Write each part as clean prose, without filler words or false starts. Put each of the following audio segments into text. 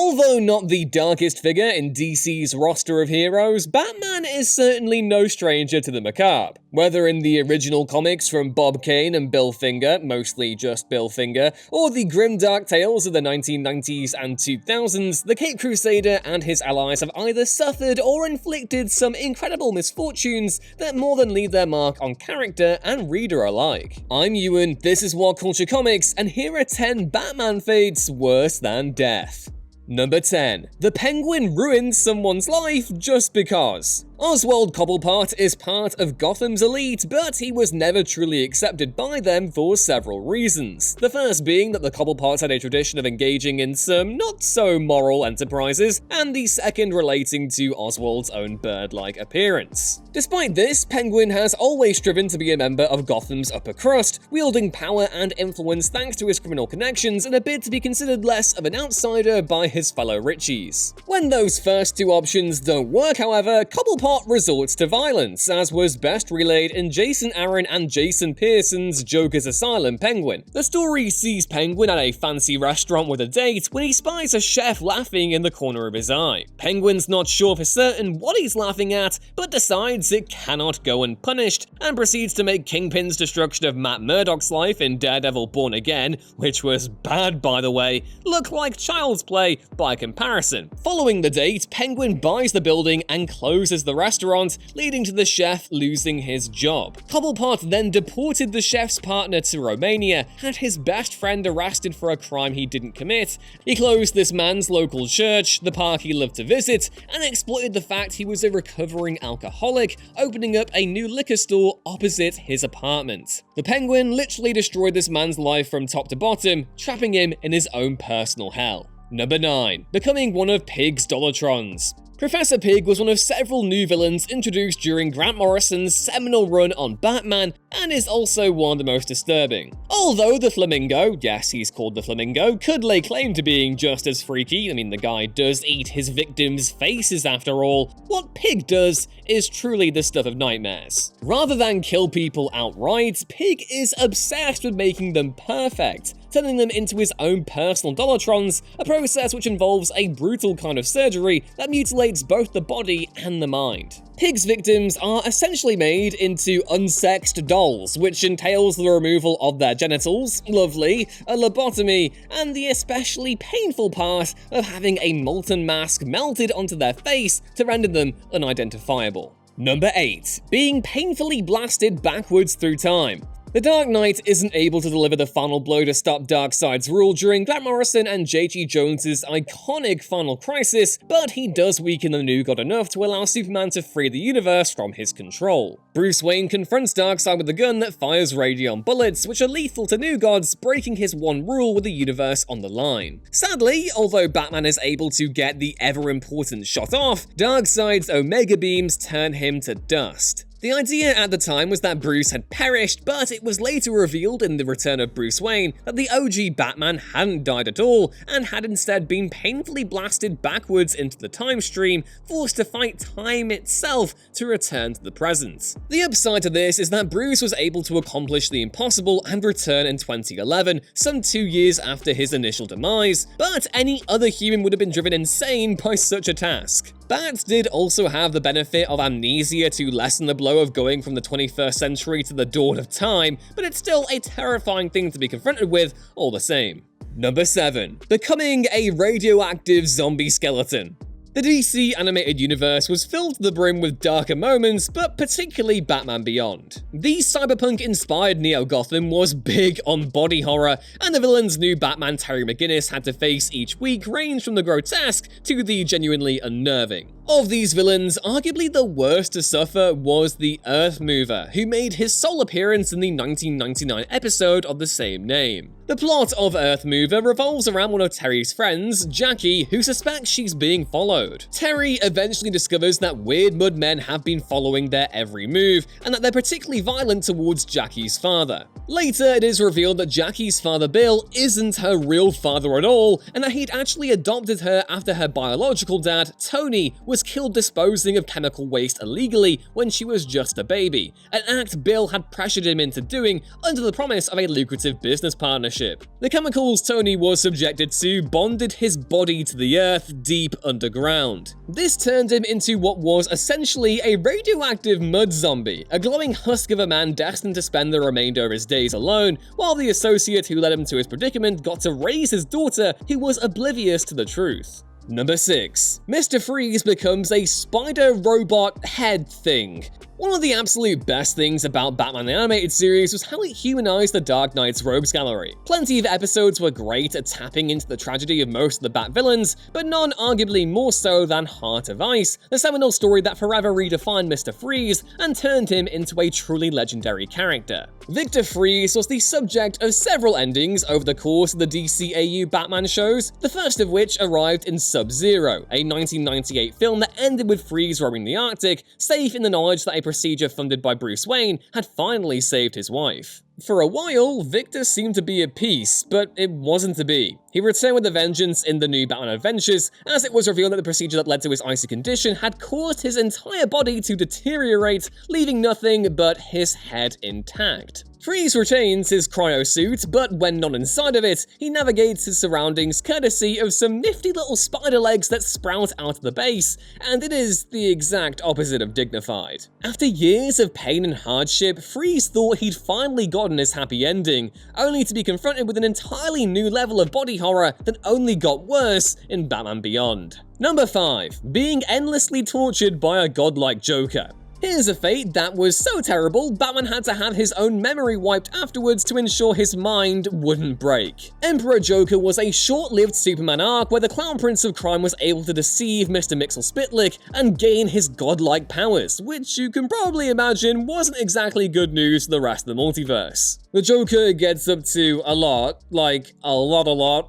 Although not the darkest figure in DC's roster of heroes, Batman is certainly no stranger to the macabre. Whether in the original comics from Bob Kane and Bill Finger, mostly just Bill Finger, or the grimdark tales of the 1990s and 2000s, the Caped Crusader and his allies have either suffered or inflicted some incredible misfortunes that more than leave their mark on character and reader alike. I'm Ewan, this is What Culture Comics, and here are 10 Batman fates worse than death. Number 10. The Penguin ruins someone's life just because. Oswald Cobblepot is part of Gotham's elite, but he was never truly accepted by them for several reasons. The first being that the Cobblepots had a tradition of engaging in some not-so-moral enterprises, and the second relating to Oswald's own bird-like appearance. Despite this, Penguin has always striven to be a member of Gotham's upper crust, wielding power and influence thanks to his criminal connections in a bid to be considered less of an outsider by his fellow Richies. When those first two options don't work, however, Cobblepot resorts to violence, as was best relayed in Jason Aaron and Jason Pearson's Joker's Asylum Penguin. The story sees Penguin at a fancy restaurant with a date when he spies a chef laughing in the corner of his eye. Penguin's not sure for certain what he's laughing at, but decides it cannot go unpunished, and proceeds to make Kingpin's destruction of Matt Murdock's life in Daredevil Born Again, which was bad by the way, look like child's play by comparison. Following the date, Penguin buys the building and closes the restaurant, leading to the chef losing his job. Cobblepot then deported the chef's partner to Romania, had his best friend arrested for a crime he didn't commit. He closed this man's local church, the park he loved to visit, and exploited the fact he was a recovering alcoholic, opening up a new liquor store opposite his apartment. The Penguin literally destroyed this man's life from top to bottom, trapping him in his own personal hell. Number 9. Becoming one of Pig's Dollotrons. Professor Pig was one of several new villains introduced during Grant Morrison's seminal run on Batman, and is also one of the most disturbing. Although the Flamingo, yes, he's called the Flamingo, could lay claim to being just as freaky, I mean the guy does eat his victims' faces after all, what Pig does is truly the stuff of nightmares. Rather than kill people outright, Pig is obsessed with making them perfect, turning them into his own personal Dollotrons, a process which involves a brutal kind of surgery that mutilates both the body and the mind. Pig's victims are essentially made into unsexed dolls, which entails the removal of their genitals, lovely, a lobotomy, and the especially painful part of having a molten mask melted onto their face to render them unidentifiable. Number 8. Being painfully blasted backwards through time. The Dark Knight isn't able to deliver the final blow to stop Darkseid's rule during Grant Morrison and J.G. Jones's iconic Final Crisis, but he does weaken the New God enough to allow Superman to free the universe from his control. Bruce Wayne confronts Darkseid with a gun that fires radion bullets, which are lethal to New Gods, breaking his one rule with the universe on the line. Sadly, although Batman is able to get the ever-important shot off, Darkseid's Omega beams turn him to dust. The idea at the time was that Bruce had perished, but it was later revealed in The Return of Bruce Wayne that the OG Batman hadn't died at all, and had instead been painfully blasted backwards into the time stream, forced to fight time itself to return to the present. The upside to this is that Bruce was able to accomplish the impossible and return in 2011, some 2 years after his initial demise, but any other human would have been driven insane by such a task. Bat did also have the benefit of amnesia to lessen the blow of going from the 21st century to the dawn of time, but it's still a terrifying thing to be confronted with all the same. Number 7. Becoming a radioactive zombie skeleton. The DC animated universe was filled to the brim with darker moments, but particularly Batman Beyond. The cyberpunk-inspired Neo-Gotham was big on body horror, and the villains new Batman Terry McGinnis had to face each week ranged from the grotesque to the genuinely unnerving. Of these villains, arguably the worst to suffer was the Earth Mover, who made his sole appearance in the 1999 episode of the same name. The plot of Earth Mover revolves around one of Terry's friends, Jackie, who suspects she's being followed. Terry eventually discovers that weird mudmen have been following their every move, and that they're particularly violent towards Jackie's father. Later, it is revealed that Jackie's father Bill isn't her real father at all, and that he'd actually adopted her after her biological dad, Tony, was killed disposing of chemical waste illegally when she was just a baby, an act Bill had pressured him into doing under the promise of a lucrative business partnership. The chemicals Tony was subjected to bonded his body to the earth deep underground. This turned him into what was essentially a radioactive mud zombie, a glowing husk of a man destined to spend the remainder of his days alone, while the associate who led him to his predicament got to raise his daughter, who was oblivious to the truth. Number 6. Mr. Freeze becomes a spider robot head thing. One of the absolute best things about Batman the Animated Series was how it humanized the Dark Knight's rogues gallery. Plenty of episodes were great at tapping into the tragedy of most of the Bat villains, but none arguably more so than Heart of Ice, the seminal story that forever redefined Mr. Freeze and turned him into a truly legendary character. Victor Freeze was the subject of several endings over the course of the DCAU Batman shows, the first of which arrived in Sub-Zero, a 1998 film that ended with Freeze roaming the Arctic, safe in the knowledge that a procedure funded by Bruce Wayne had finally saved his wife. For a while, Victor seemed to be at peace, but it wasn't to be. He returned with a vengeance in the new Batman Adventures, as it was revealed that the procedure that led to his icy condition had caused his entire body to deteriorate, leaving nothing but his head intact. Freeze retains his cryo suit, but when not inside of it, he navigates his surroundings courtesy of some nifty little spider legs that sprout out of the base, and it is the exact opposite of dignified. After years of pain and hardship, Freeze thought he'd finally gotten his happy ending, only to be confronted with an entirely new level of body horror that only got worse in Batman Beyond. Number 5. Being endlessly tortured by a godlike Joker. Here's a fate that was so terrible, Batman had to have his own memory wiped afterwards to ensure his mind wouldn't break. Emperor Joker was a short-lived Superman arc where the Clown Prince of Crime was able to deceive Mr. Mxyzptlk and gain his godlike powers, which you can probably imagine wasn't exactly good news for the rest of the multiverse. The Joker gets up to a lot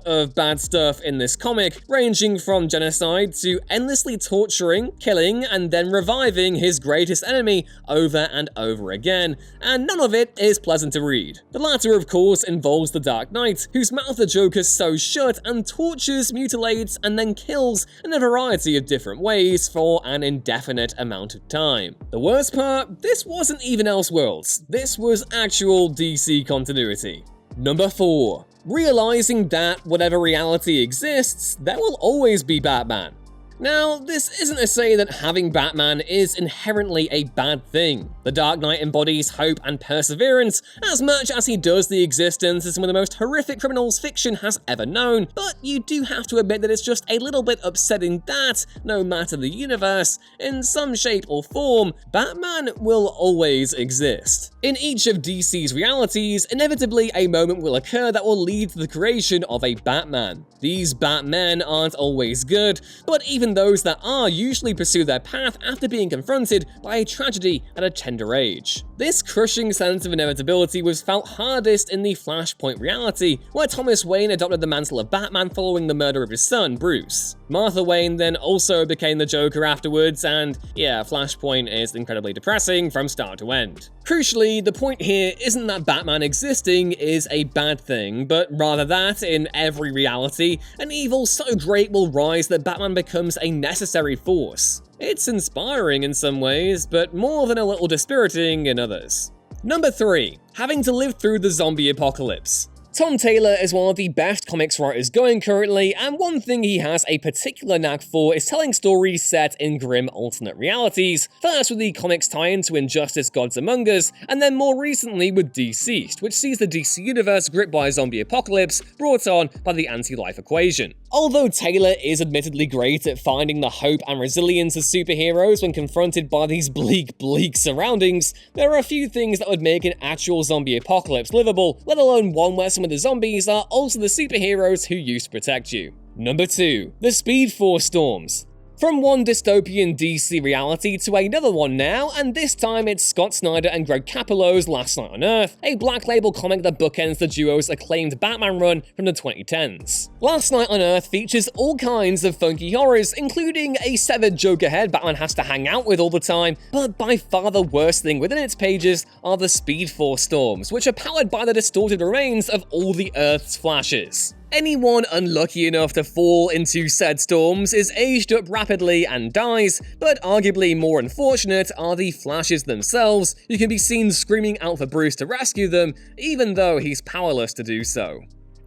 of bad stuff in this comic, ranging from genocide to endlessly torturing, killing, and then reviving his greatest enemy over and over again, and none of it is pleasant to read. The latter, of course, involves the Dark Knight, whose mouth the Joker sews shut and tortures, mutilates, and then kills in a variety of different ways for an indefinite amount of time. The worst part, this wasn't even Elseworlds, this was actual DC continuity. Number 4. Realizing that whatever reality exists, there will always be Batman. Now, this isn't to say that having Batman is inherently a bad thing. The Dark Knight embodies hope and perseverance as much as he does the existence of some of the most horrific criminals fiction has ever known, but you do have to admit that it's just a little bit upsetting that, no matter the universe, in some shape or form, Batman will always exist. In each of DC's realities, inevitably a moment will occur that will lead to the creation of a Batman. These Batmen aren't always good, but even those that are usually pursue their path after being confronted by a tragedy at a tender age. This crushing sense of inevitability was felt hardest in the Flashpoint reality, where Thomas Wayne adopted the mantle of Batman following the murder of his son, Bruce. Martha Wayne then also became the Joker afterwards, and yeah, Flashpoint is incredibly depressing from start to end. Crucially, the point here isn't that Batman existing is a bad thing, but rather that, in every reality, an evil so great will rise that Batman becomes a necessary force. It's inspiring in some ways, but more than a little dispiriting in others. Number 3. Having to live through the zombie apocalypse. Tom Taylor is one of the best comics writers going currently, and one thing he has a particular knack for is telling stories set in grim alternate realities, first with the comics tie-in to Injustice Gods Among Us, and then more recently with Deceased, which sees the DC universe gripped by a zombie apocalypse brought on by the anti-life equation. Although Taylor is admittedly great at finding the hope and resilience of superheroes when confronted by these bleak surroundings, there are a few things that would make an actual zombie apocalypse livable, let alone one where some of the zombies are also the superheroes who used to protect you. Number 2. The Speed Force Storms. From one dystopian DC reality to another one now, and this time it's Scott Snyder and Greg Capullo's Last Night on Earth, a Black Label comic that bookends the duo's acclaimed Batman run from the 2010s. Last Night on Earth features all kinds of funky horrors, including a severed Joker head Batman has to hang out with all the time, but by far the worst thing within its pages are the Speed Force Storms, which are powered by the distorted remains of all the Earth's Flashes. Anyone unlucky enough to fall into said storms is aged up rapidly and dies, but arguably more unfortunate are the Flashes themselves, who can be seen screaming out for Bruce to rescue them, even though he's powerless to do so.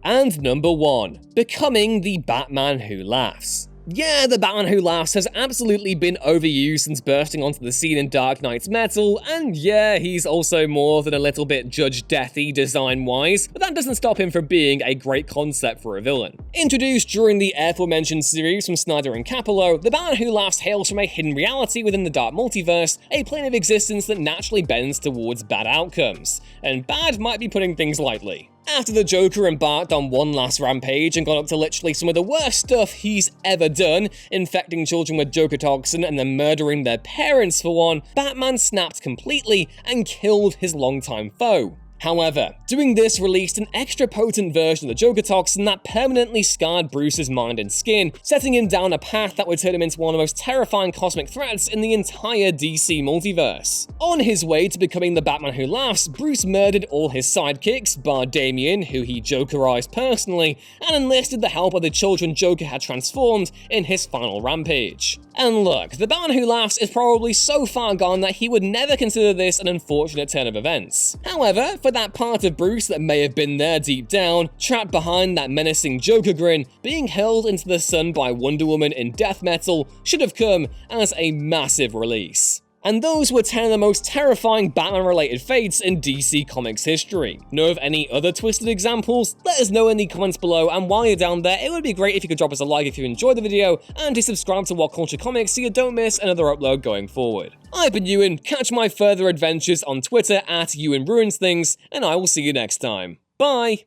And number 1. Becoming the Batman Who Laughs. Yeah, the Batman Who Laughs has absolutely been overused since bursting onto the scene in Dark Knight's Metal, and yeah, he's also more than a little bit Judge Deathy design-wise, but that doesn't stop him from being a great concept for a villain. Introduced during the aforementioned series from Snyder and Capello, the Batman Who Laughs hails from a hidden reality within the Dark Multiverse, a plane of existence that naturally bends towards bad outcomes. And bad might be putting things lightly. After the Joker embarked on one last rampage and got up to literally some of the worst stuff he's ever done, infecting children with Joker toxin and then murdering their parents for one, Batman snapped completely and killed his longtime foe. However, doing this released an extra potent version of the Joker toxin that permanently scarred Bruce's mind and skin, setting him down a path that would turn him into one of the most terrifying cosmic threats in the entire DC multiverse. On his way to becoming the Batman Who Laughs, Bruce murdered all his sidekicks, bar Damian, who he Jokerized personally, and enlisted the help of the children Joker had transformed in his final rampage. And look, the Batman Who Laughs is probably so far gone that he would never consider this an unfortunate turn of events. However, for that part of Bruce that may have been there deep down, trapped behind that menacing Joker grin, being hurled into the sun by Wonder Woman in death metal should have come as a massive release. And those were 10 of the most terrifying Batman-related fates in DC Comics history. Know of any other twisted examples? Let us know in the comments below, and while you're down there, it would be great if you could drop us a like if you enjoyed the video, and to subscribe to What Culture Comics so you don't miss another upload going forward. I've been Ewan, catch my further adventures on Twitter at EwanRuinsThings, and I will see you next time. Bye!